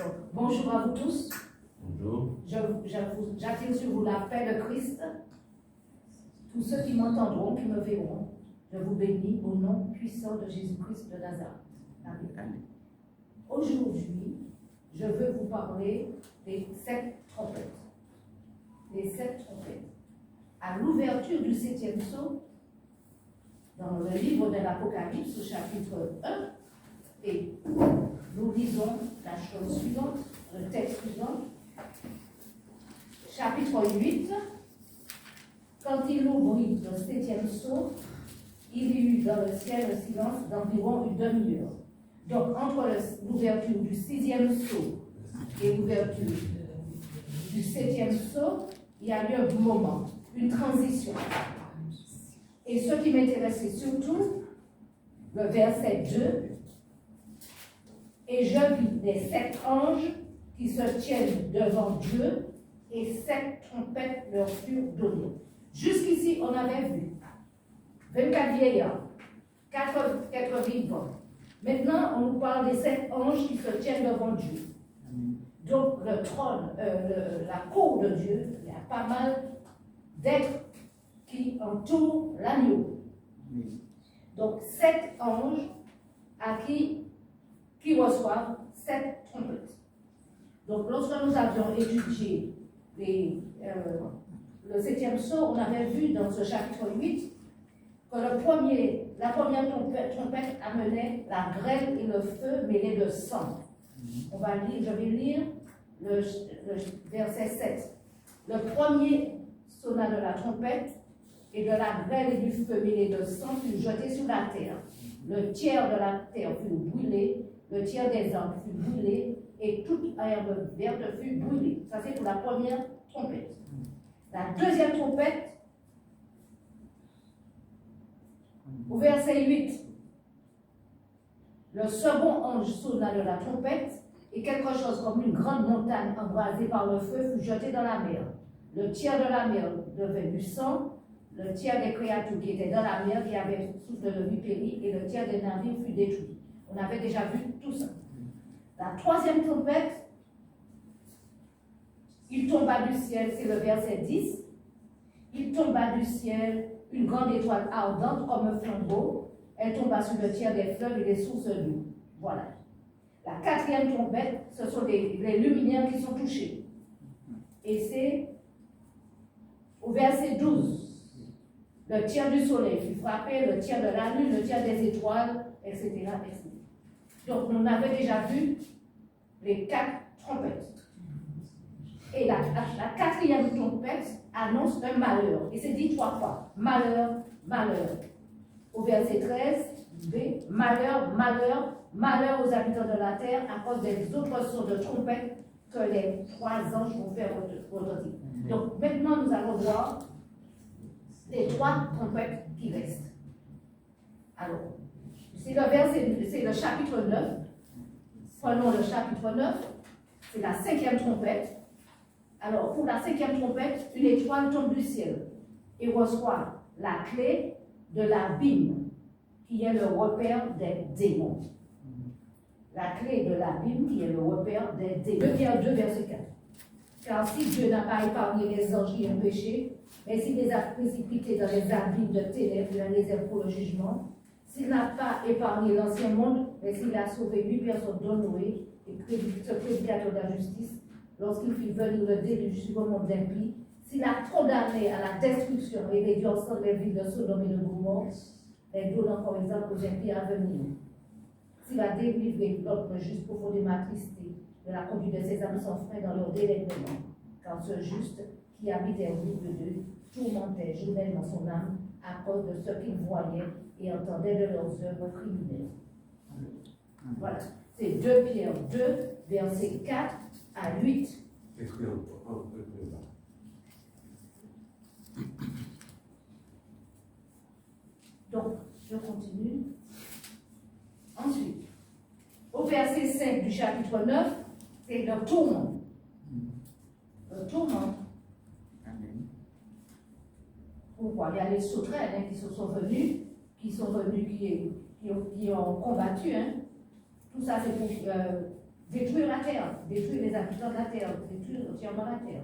Donc, bonjour à vous tous. Bonjour. J'attire sur vous la paix de Christ. Tous ceux qui m'entendront, qui me verront, je vous bénis au nom puissant de Jésus-Christ de Nazareth. Amen. Aujourd'hui, je veux vous parler des 7 trompettes. Les 7 trompettes. À l'ouverture du 7e psaume, dans le livre de l'Apocalypse, au chapitre 1, et nous lisons la chose suivante, le texte suivant. Chapitre 8, quand il ouvrit le 7e psaume, il y eut dans le ciel un silence d'environ une demi-heure. Donc, entre l'ouverture du 6e psaume et l'ouverture du 7e psaume, il y a eu un moment, une transition. Et ce qui m'intéressait surtout, le verset 2, et je vis les 7 anges qui se tiennent devant Dieu, et 7 trompettes leur furent données. Jusqu'ici, on avait vu 24 vieillards, 4 vivants. Maintenant, on nous parle des 7 anges qui se tiennent devant Dieu. Donc, le trône, la cour de Dieu, il y a pas mal d'êtres qui entourent l'agneau. Donc, 7 anges à qui reçoivent 7 trompettes. Donc, lorsque nous avions étudié le 7e psaume, on avait vu dans ce chapitre 8 que la première trompette amenait la grêle et le feu mêlés de sang. Je vais lire le verset 7. Le premier sonna de la trompette, et de la grêle et du feu mêlés de sang fut jeté sur la terre. Le tiers de la terre fut brûlé, le tiers des arbres fut brûlé, et toute herbe verte fut brûlée. Ça, c'est pour la première trompette. La deuxième trompette, au verset 8, le second ange sonna de la trompette, et quelque chose comme une grande montagne embrasée par le feu fut jetée dans la mer. Le tiers de la mer devint du sang, le tiers des créatures qui étaient dans la mer, qui avaient souffle de vie périt, et le tiers des navires fut détruit. On avait déjà vu tout ça. La troisième trompette, il tomba du ciel, c'est le verset 10, il tomba du ciel une grande étoile ardente comme un flambeau, elle tomba sur le tiers des fleuves et des sources d'eau. Voilà. La quatrième trompette, ce sont les luminaires qui sont touchés. Et c'est au verset 12. Le tiers du soleil fut frappé, le tiers de la lune, le tiers des étoiles, etc. etc. Donc, on avait déjà vu les 4 trompettes. Et la quatrième trompette annonce un malheur. Et c'est dit 3 fois. Malheur, malheur. Au verset 13, B, malheur, malheur, malheur aux habitants de la terre à cause des autres sons de trompettes que les 3 anges vont faire retentir. Donc, maintenant, nous allons voir les 3 trompettes qui restent. Alors, c'est le chapitre 9. Prenons le chapitre 9. C'est la 5e trompette. Alors, pour la 5e trompette, une étoile tombe du ciel et reçoit la clé de l'abîme, qui est le repère des démons. La clé de l'abîme, qui est le repère des démons. 2 Pierre 2, verset 4. Car si Dieu n'a pas épargné les anges qui ont péché, mais s'il les a précipités dans les abîmes de ténèbres, il les a pour le jugement, s'il n'a pas épargné l'ancien monde, mais s'il a sauvé 8 personnes dont Noé, et ce prédicateur de la justice, lorsqu'il fit venir le déluge sur le monde d'impies, s'il a condamné à la destruction et réduit ensemble les villes de Sodome et de Gomorrhe, les donnant comme exemple aux impies à venir. S'il a délivré l'autre juste profondément attristé de la conduite de ses âmes sans frein dans leur délectement, car ce juste qui habitait au milieu d'eux tourmentait journellement son âme à cause de ce qu'il voyait et entendait de leurs œuvres criminelles. Voilà. C'est 2 Pierre 2, versets 4 à 8. Donc, je continue. Ensuite, au verset 5 du chapitre 9, c'est le tourment. Le tourment. Pourquoi? Il y a les sauterelles qui sont venus, qui ont combattu. Tout ça, c'est pour détruire la terre, détruire les habitants de la terre, détruire entièrement la terre.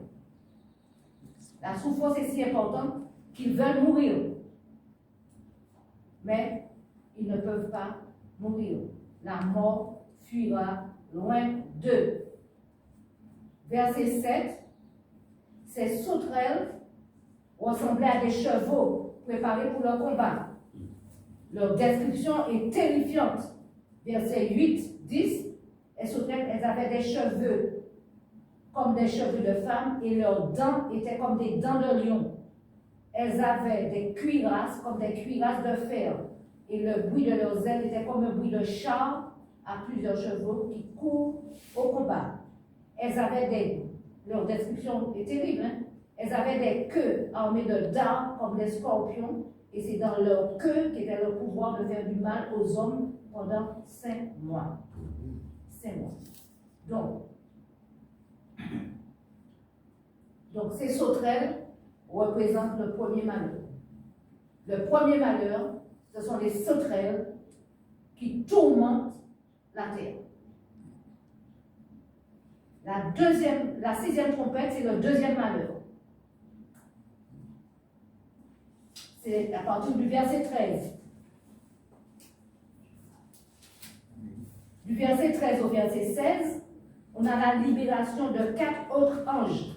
La souffrance est si importante qu'ils veulent mourir. Mais ils ne peuvent pas mourir. La mort fuira loin d'eux. Verset 7, ces sauterelles ressemblaient à des chevaux préparés pour leur combat. Leur description est terrifiante. Verset 8, 10, les sauterelles, elles avaient des cheveux comme des cheveux de femme et leurs dents étaient comme des dents de lion. Elles avaient des cuirasses comme des cuirasses de fer et le bruit de leurs ailes était comme un bruit de char à plusieurs chevaux qui courent au combat. Elles avaient leur description est terrible, hein? Elles avaient des queues armées de dards comme des scorpions et c'est dans leur queue qu'était le pouvoir de faire du mal aux hommes pendant 5 mois. 5 mois. Donc ces sauterelles représentent le premier malheur. Le premier malheur, ce sont les sauterelles qui tourmentent la terre. La 6e trompette, c'est le deuxième malheur. C'est à partir du verset 13. Du verset 13 au verset 16, on a la libération de 4 autres anges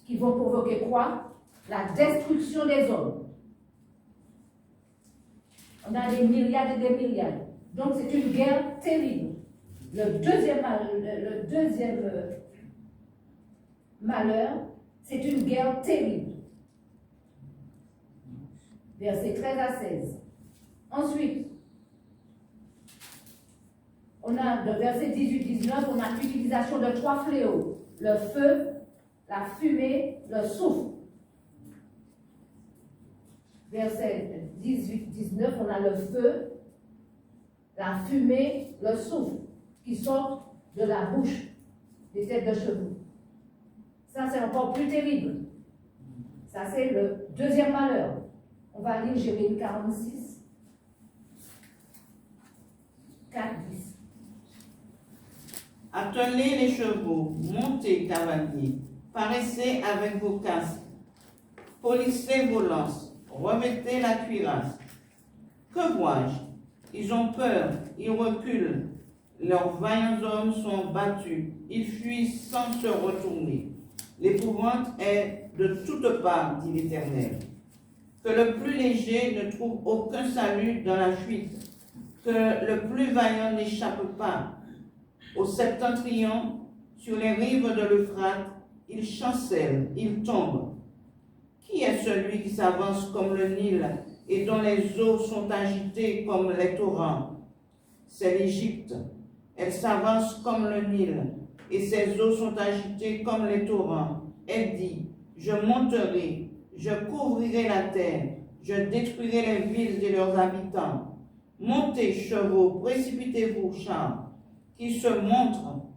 qui vont provoquer quoi? La destruction des hommes. On a des myriades et des myriades. Donc c'est une guerre terrible. Le deuxième malheur, c'est une guerre terrible. Versets 13 à 16. Ensuite, on a de verset 18-19, on a l'utilisation de 3 fléaux. Le feu, la fumée, le souffle. Verset 18-19, on a le feu, la fumée, le souffle qui sortent de la bouche des têtes de chevaux. Ça, c'est encore plus terrible. Ça, c'est le deuxième malheur. On va lire Jérémie 46, 4, 10. Attelez les chevaux, montez cavaliers, paraissez avec vos casques, polissez vos lances, remettez la cuirasse. Que vois-je? Ils ont peur, ils reculent, leurs vaillants hommes sont battus, ils fuient sans se retourner. L'épouvante est de toutes parts, dit l'Éternel. Que le plus léger ne trouve aucun salut dans la fuite, que le plus vaillant n'échappe pas. Au septentrion, sur les rives de l'Euphrate, il chancelle, il tombe. Qui est celui qui s'avance comme le Nil et dont les eaux sont agitées comme les torrents? C'est l'Égypte. Elle s'avance comme le Nil et ses eaux sont agitées comme les torrents. Elle dit, je monterai, je couvrirai la terre, je détruirai les villes et leurs habitants. Montez, chevaux, précipitez-vous, chars, qu'ils se montrent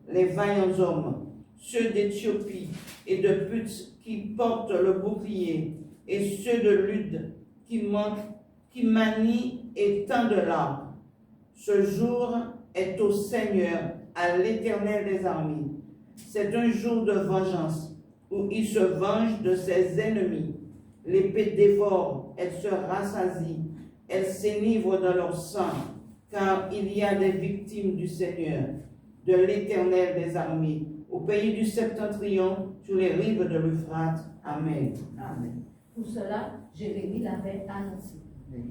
les vaillants hommes, ceux d'Éthiopie et de Put qui portent le bouclier, et ceux de Lude qui manient et tendent l'arc. Ce jour est au Seigneur, à l'Éternel des armées. C'est un jour de vengeance, où il se venge de ses ennemis. L'épée dévore, elle se rassasie, elle s'enivre dans leur sang, car il y a des victimes du Seigneur, de l'Éternel des armées, au pays du septentrion, sur les rives de l'Euphrate. Amen. Amen. Tout cela, Jérémie l'avait annoncé.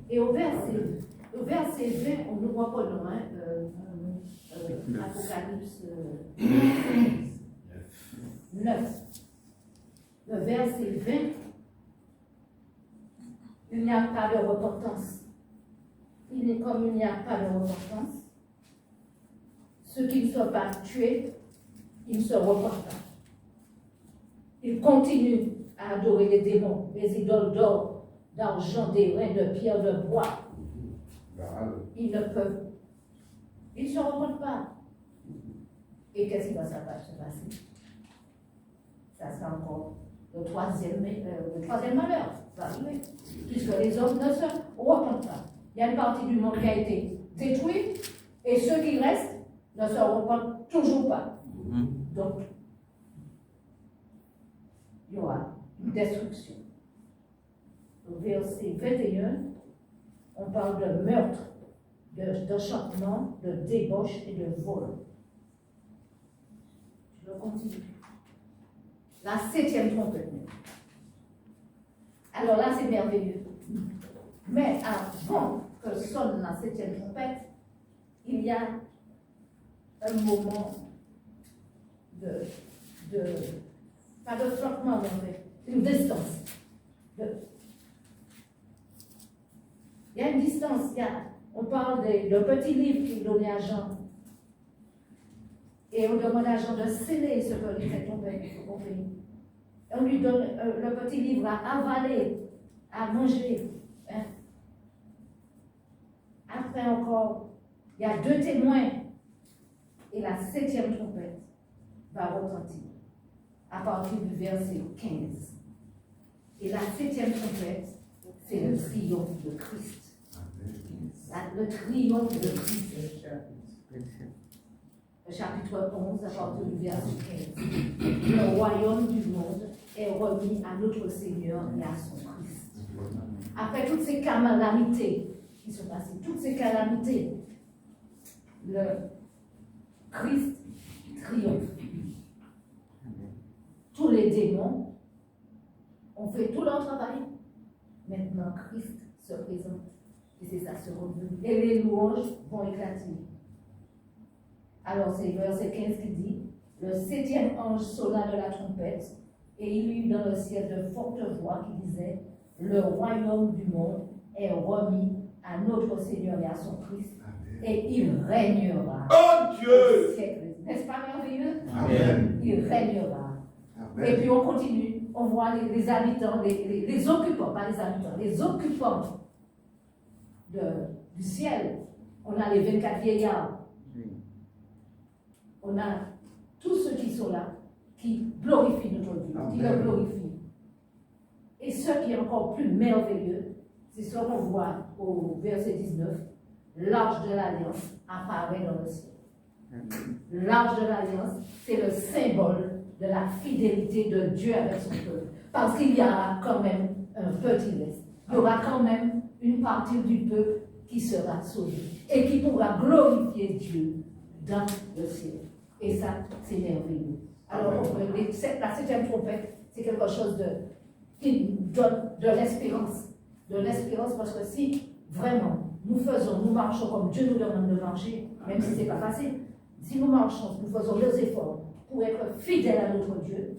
Et au verset 20, nous reprenons Apocalypse 9. Le verset 20, il n'y a pas de repentance. Comme il n'y a pas de repentance, ceux qui ne sont pas tués, ils ne se repentent pas. Ils continuent à adorer les démons, les idoles d'or, d'argent, d'airain, de pierre, de bois. Ils ne peuvent. Ils ne se repentent pas. Et qu'est-ce qui va se passer? Ça sera encore le troisième malheur. Ça va arriver. Puisque les hommes ne se repentent pas. Il y a une partie du monde qui a été détruits et ceux qui restent ne seront pas, toujours pas. Donc, il y aura une destruction. Au verset 21, on parle de meurtre, d'enchantement, de débauche et de vol. Je continue. La 7e trompette. Alors là, c'est merveilleux. Mais avant que sonne la 7e trompette, il y a un moment pas de flottement, mais une distance. Il y a une distance, on parle de petit livre qu'il donnait à Jean. Et on demande à Jean de sceller ce que cette trompette, vous comprenez. Et on lui donne le petit livre à avaler, à manger. Hein. Après encore, il y a 2 témoins. Et la 7e trompette va retentir à partir du verset 15. Et la 7e trompette, c'est le triomphe de Christ. Le triomphe de Christ. Le chapitre 11, à partir du verset 15. Le royaume du monde est remis à notre Seigneur et à son Christ. Après toutes ces calamités qui sont passées, toutes ces calamités, le Christ triomphe. Tous les démons ont fait tout leur travail. Maintenant, Christ se présente. Et c'est ça, ce revenu. Et les louanges vont éclater. Alors, c'est verset 15 qui dit, le 7e ange sonna de la trompette, et il y eut dans le ciel de fortes voix qui disaient, le royaume du monde est remis à notre Seigneur et à son Christ, et il régnera. Oh Dieu! N'est-ce pas merveilleux? Amen. Il régnera. Amen. Et puis on continue, on voit les habitants, les occupants, pas les habitants, les occupants du ciel. On a les 24 vieillards. On a tous ceux qui sont là, qui glorifient notre Dieu, qui le glorifient. Et ce qui est encore plus merveilleux, c'est ce qu'on voit au verset 19, l'arche de l'alliance apparaît dans le ciel. L'arche de l'alliance, c'est le symbole de la fidélité de Dieu avec son peuple. Parce qu'il y aura quand même un petit reste. Il y aura quand même une partie du peuple qui sera sauvée et qui pourra glorifier Dieu dans le ciel. Et ça, c'est merveilleux. Alors, la 7e trompette, c'est quelque chose qui donne de l'espérance. De l'espérance parce que si vraiment nous marchons comme Dieu nous demande de marcher, même si ce n'est pas facile, si nous marchons, nous faisons nos efforts pour être fidèles à notre Dieu,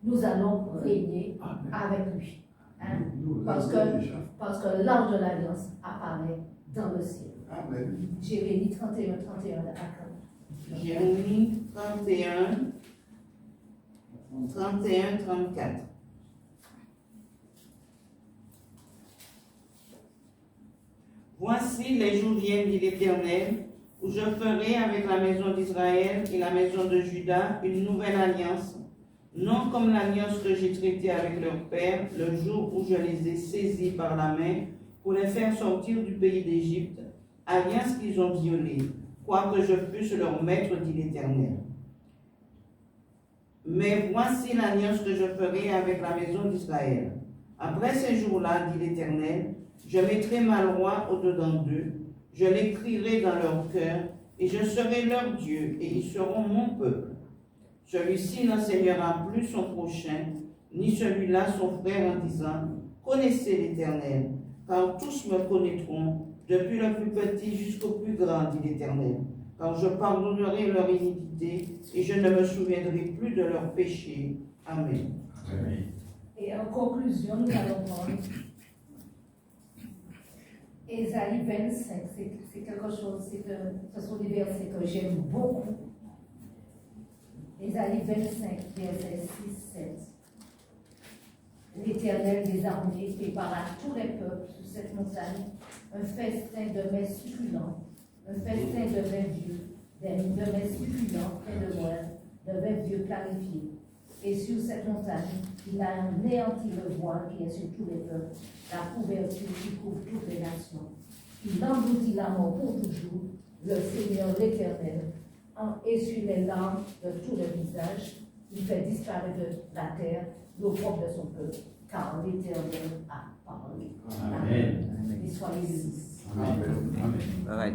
nous allons régner avec lui. Hein? Parce que l'arche de l'alliance apparaît dans le ciel. Amen. Jérémie 31, 31 à 40. Jérémie 31, 34. Voici les jours viennent, dit l'Éternel, où je ferai avec la maison d'Israël et la maison de Juda une nouvelle alliance, non comme l'alliance que j'ai traitée avec leur père le jour où je les ai saisis par la main pour les faire sortir du pays d'Égypte, alliance qu'ils ont violée, quoique je puisse leur mettre, dit l'Éternel. Mais voici l'alliance que je ferai avec la maison d'Israël. Après ces jours-là, dit l'Éternel, je mettrai ma loi au-dedans d'eux, je l'écrirai dans leur cœur, et je serai leur Dieu, et ils seront mon peuple. Celui-ci n'enseignera plus son prochain, ni celui-là son frère en disant, connaissez l'Éternel, car tous me connaîtront, depuis le plus petit jusqu'au plus grand, dit l'Éternel. Car je pardonnerai leur iniquité, et je ne me souviendrai plus de leurs péchés. Amen. Amen. Et en conclusion, nous allons prendre Ésaïe 25, c'est quelque chose, ce sont des versets que j'aime beaucoup. Ésaïe 25, versets 6, 7. L'Éternel des armées prépara tous les peuples sur cette montagne un festin de mets succulents, un festin de vin vieux, de mets succulents près de moi, de vin vieux clarifié. Et sur cette montagne, il a anéanti le voile qui est sur tous les peuples, la couverture qui couvre toutes les nations. il engloutit la mort pour toujours. Le Seigneur l'Éternel essuie les larmes de tous les visages. Il fait disparaître de la terre l'opprobre de son peuple, car l'Éternel a parlé. Amen. Et soyez bénis. Amen. All right.